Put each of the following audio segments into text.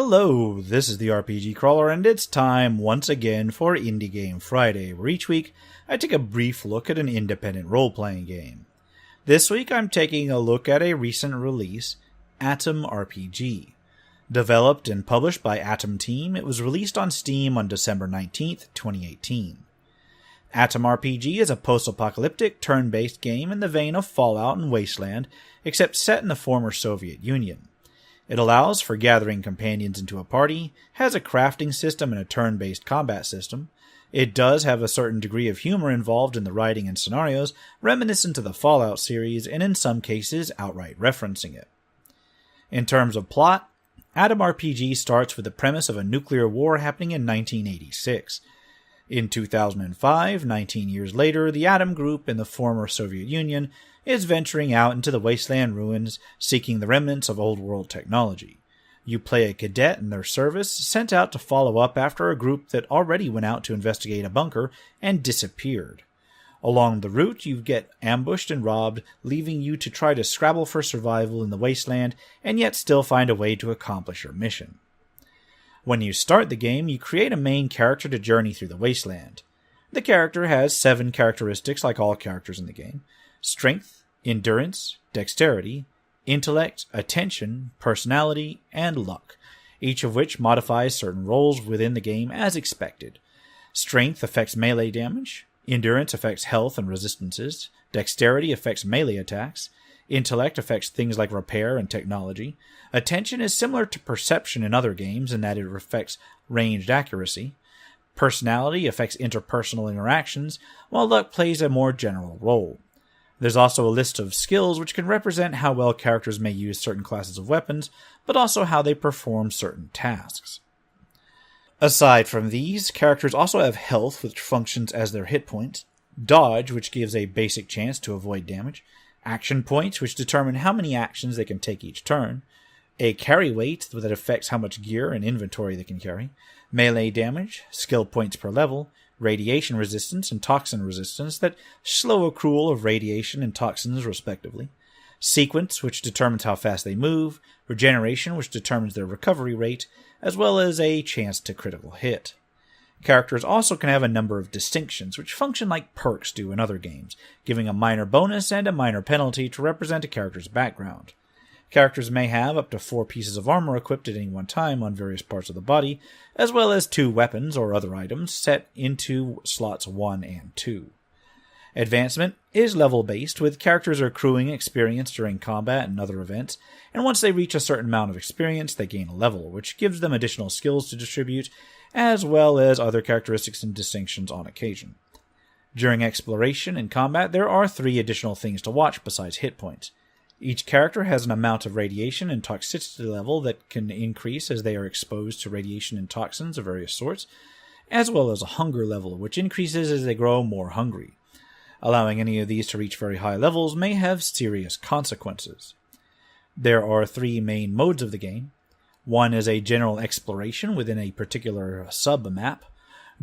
Hello, this is the RPG Crawler, and it's time once again for Indie Game Friday, where each week I take a brief look at an independent role-playing game. This week I'm taking a look at a recent release, Atom RPG. Developed and published by Atom Team, it was released on Steam on December 19th, 2018. Atom RPG is a post-apocalyptic, turn-based game in the vein of Fallout and Wasteland, except set in the former Soviet Union. It allows for gathering companions into a party, has a crafting system and a turn-based combat system. It does have a certain degree of humor involved in the writing and scenarios, reminiscent of the Fallout series, and in some cases outright referencing it. In terms of plot, Atom RPG starts with the premise of a nuclear war happening in 1986. In 2005, 19 years later, the Atom Group in the former Soviet Union is venturing out into the wasteland ruins, seeking the remnants of old-world technology. You play a cadet in their service, sent out to follow up after a group that already went out to investigate a bunker and disappeared. Along the route, you get ambushed and robbed, leaving you to try to scrabble for survival in the wasteland, and yet still find a way to accomplish your mission. When you start the game, you create a main character to journey through the wasteland. The character has 7 characteristics like all characters in the game: strength, endurance, dexterity, intellect, attention, personality, and luck, each of which modifies certain roles within the game as expected. Strength affects melee damage, endurance affects health and resistances, dexterity affects melee attacks, intellect affects things like repair and technology, attention is similar to perception in other games in that it affects ranged accuracy, personality affects interpersonal interactions, while luck plays a more general role. There's also a list of skills which can represent how well characters may use certain classes of weapons, but also how they perform certain tasks. Aside from these, characters also have health, which functions as their hit points, dodge, which gives a basic chance to avoid damage, action points, which determine how many actions they can take each turn, a carry weight that affects how much gear and inventory they can carry, melee damage, skill points per level, radiation resistance and toxin resistance that slow accrual of radiation and toxins respectively, sequence, which determines how fast they move, regeneration, which determines their recovery rate, as well as a chance to critical hit. Characters also can have a number of distinctions, which function like perks do in other games, giving a minor bonus and a minor penalty to represent a character's background. Characters may have up to 4 pieces of armor equipped at any one time on various parts of the body, as well as 2 weapons or other items set into slots 1 and 2. Advancement is level-based, with characters accruing experience during combat and other events, and once they reach a certain amount of experience, they gain a level, which gives them additional skills to distribute, as well as other characteristics and distinctions on occasion. During exploration and combat, there are 3 additional things to watch besides hit points. Each character has an amount of radiation and toxicity level that can increase as they are exposed to radiation and toxins of various sorts, as well as a hunger level, which increases as they grow more hungry. Allowing any of these to reach very high levels may have serious consequences. There are 3 main modes of the game. One is a general exploration within a particular sub-map.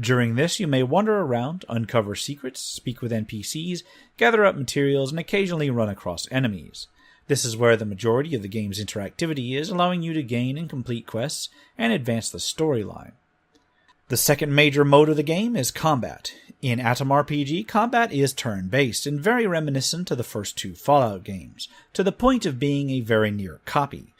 During this, you may wander around, uncover secrets, speak with NPCs, gather up materials, and occasionally run across enemies. This is where the majority of the game's interactivity is, allowing you to gain and complete quests and advance the storyline. The second major mode of the game is combat. In Atom RPG, combat is turn-based and very reminiscent of the first 2 Fallout games, to the point of being a very near copy.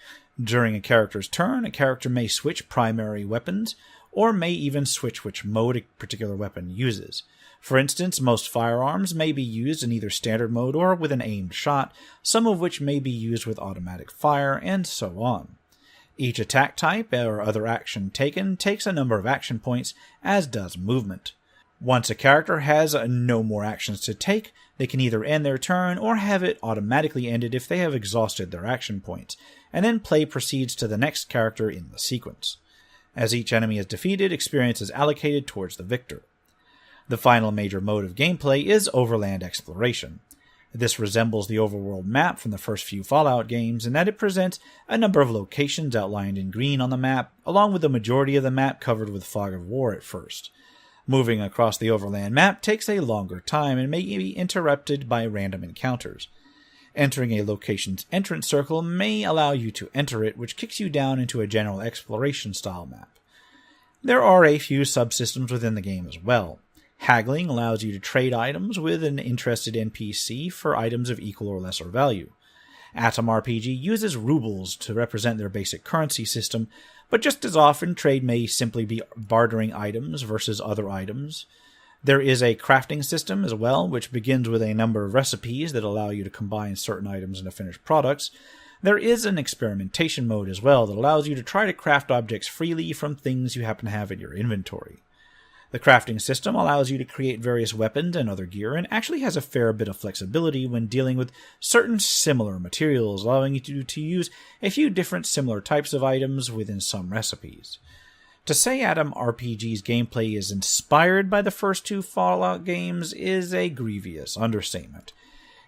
During a character's turn, a character may switch primary weapons, or may even switch which mode a particular weapon uses. For instance, most firearms may be used in either standard mode or with an aimed shot, some of which may be used with automatic fire, and so on. Each attack type or other action taken takes a number of action points, as does movement. Once a character has no more actions to take, they can either end their turn or have it automatically ended if they have exhausted their action points, and then play proceeds to the next character in the sequence. As each enemy is defeated, experience is allocated towards the victor. The final major mode of gameplay is overland exploration. This resembles the overworld map from the first few Fallout games in that it presents a number of locations outlined in green on the map, along with the majority of the map covered with fog of war at first. Moving across the overland map takes a longer time and may be interrupted by random encounters. Entering a location's entrance circle may allow you to enter it, which kicks you down into a general exploration-style map. There are a few subsystems within the game as well. Haggling allows you to trade items with an interested NPC for items of equal or lesser value. Atom RPG uses rubles to represent their basic currency system, but just as often trade may simply be bartering items versus other items. There is a crafting system as well, which begins with a number of recipes that allow you to combine certain items into finished products. There is an experimentation mode as well that allows you to try to craft objects freely from things you happen to have in your inventory. The crafting system allows you to create various weapons and other gear, and actually has a fair bit of flexibility when dealing with certain similar materials, allowing you to use a few different similar types of items within some recipes. To say Atom RPG's gameplay is inspired by the first two Fallout games is a grievous understatement.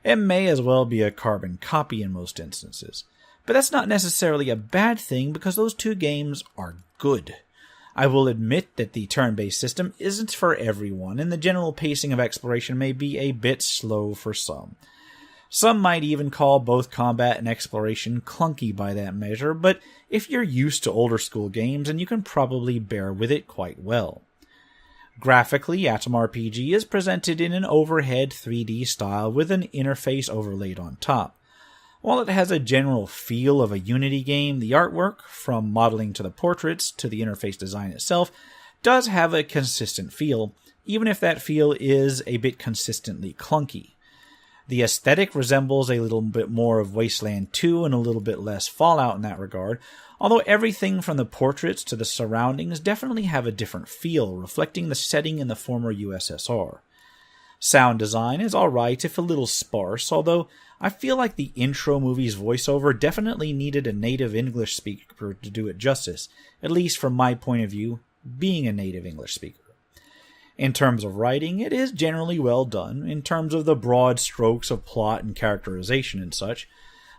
It may as well be a carbon copy in most instances, but that's not necessarily a bad thing because those two games are good. I will admit that the turn-based system isn't for everyone, and the general pacing of exploration may be a bit slow for some. Some might even call both combat and exploration clunky by that measure, but if you're used to older school games, then you can probably bear with it quite well. Graphically, Atom RPG is presented in an overhead 3D style with an interface overlaid on top. While it has a general feel of a Unity game, the artwork, from modeling to the portraits to the interface design itself, does have a consistent feel, even if that feel is a bit consistently clunky. The aesthetic resembles a little bit more of Wasteland 2 and a little bit less Fallout in that regard, although everything from the portraits to the surroundings definitely have a different feel, reflecting the setting in the former USSR. Sound design is alright if a little sparse, although I feel like the intro movie's voiceover definitely needed a native English speaker to do it justice, at least from my point of view, being a native English speaker. In terms of writing, it is generally well done, in terms of the broad strokes of plot and characterization and such.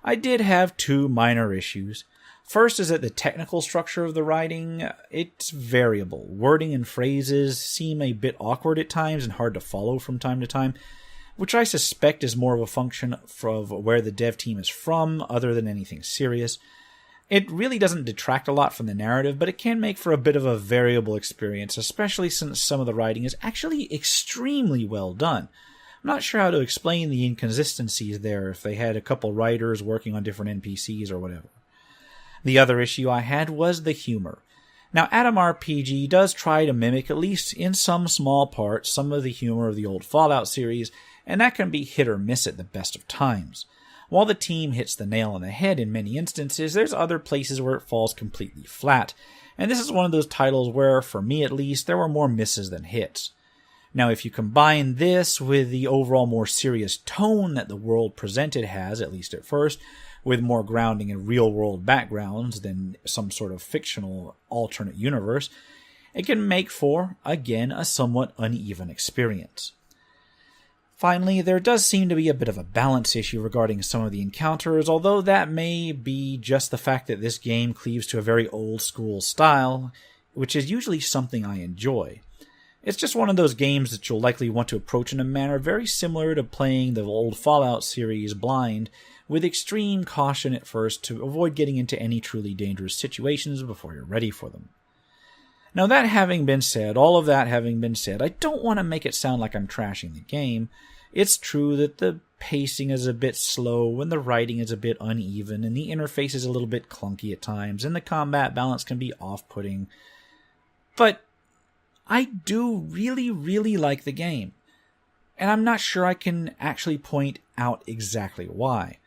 I did have two minor issues. First is that the technical structure of the writing, it's variable. Wording and phrases seem a bit awkward at times and hard to follow from time to time, which I suspect is more of a function of where the dev team is from, other than anything serious. It really doesn't detract a lot from the narrative, but it can make for a bit of a variable experience, especially since some of the writing is actually extremely well done. I'm not sure how to explain the inconsistencies there, if they had a couple writers working on different NPCs or whatever. The other issue I had was the humor. Now, Atom RPG does try to mimic, at least in some small parts, some of the humor of the old Fallout series, and that can be hit or miss at the best of times. While the team hits the nail on the head in many instances, there's other places where it falls completely flat, and this is one of those titles where, for me at least, there were more misses than hits. Now, if you combine this with the overall more serious tone that the world presented has, at least at first, with more grounding in real-world backgrounds than some sort of fictional alternate universe, it can make for, again, a somewhat uneven experience. Finally, there does seem to be a bit of a balance issue regarding some of the encounters, although that may be just the fact that this game cleaves to a very old-school style, which is usually something I enjoy. It's just one of those games that you'll likely want to approach in a manner very similar to playing the old Fallout series blind, with extreme caution at first to avoid getting into any truly dangerous situations before you're ready for them. Now, that having been said, all of that having been said, I don't want to make it sound like I'm trashing the game. It's true that the pacing is a bit slow, and the writing is a bit uneven, and the interface is a little bit clunky at times, and the combat balance can be off-putting. But I do really, really like the game, and I'm not sure I can actually point out exactly why.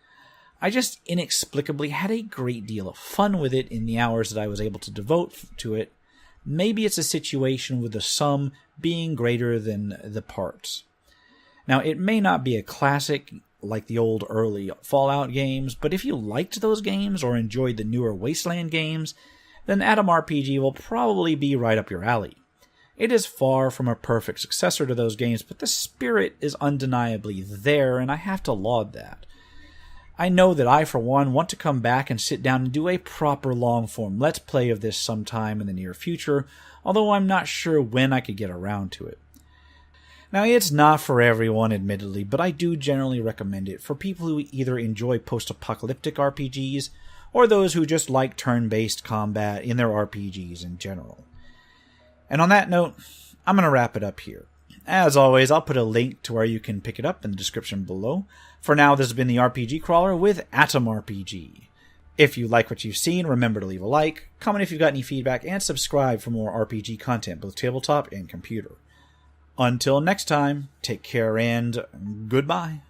I just inexplicably had a great deal of fun with it in the hours that I was able to devote to it. Maybe it's a situation with the sum being greater than the parts. Now, it may not be a classic like the old early Fallout games, but if you liked those games or enjoyed the newer Wasteland games, then Atom RPG will probably be right up your alley. It is far from a perfect successor to those games, but the spirit is undeniably there, and I have to laud that. I know that I, for one, want to come back and sit down and do a proper long-form Let's Play of this sometime in the near future, although I'm not sure when I could get around to it. Now, it's not for everyone, admittedly, but I do generally recommend it for people who either enjoy post-apocalyptic RPGs or those who just like turn-based combat in their RPGs in general. And on that note, I'm going to wrap it up here. As always, I'll put a link to where you can pick it up in the description below. For now, this has been the RPG Crawler with Atom RPG. If you like what you've seen, remember to leave a like, comment if you've got any feedback, and subscribe for more RPG content, both tabletop and computer. Until next time, take care and goodbye.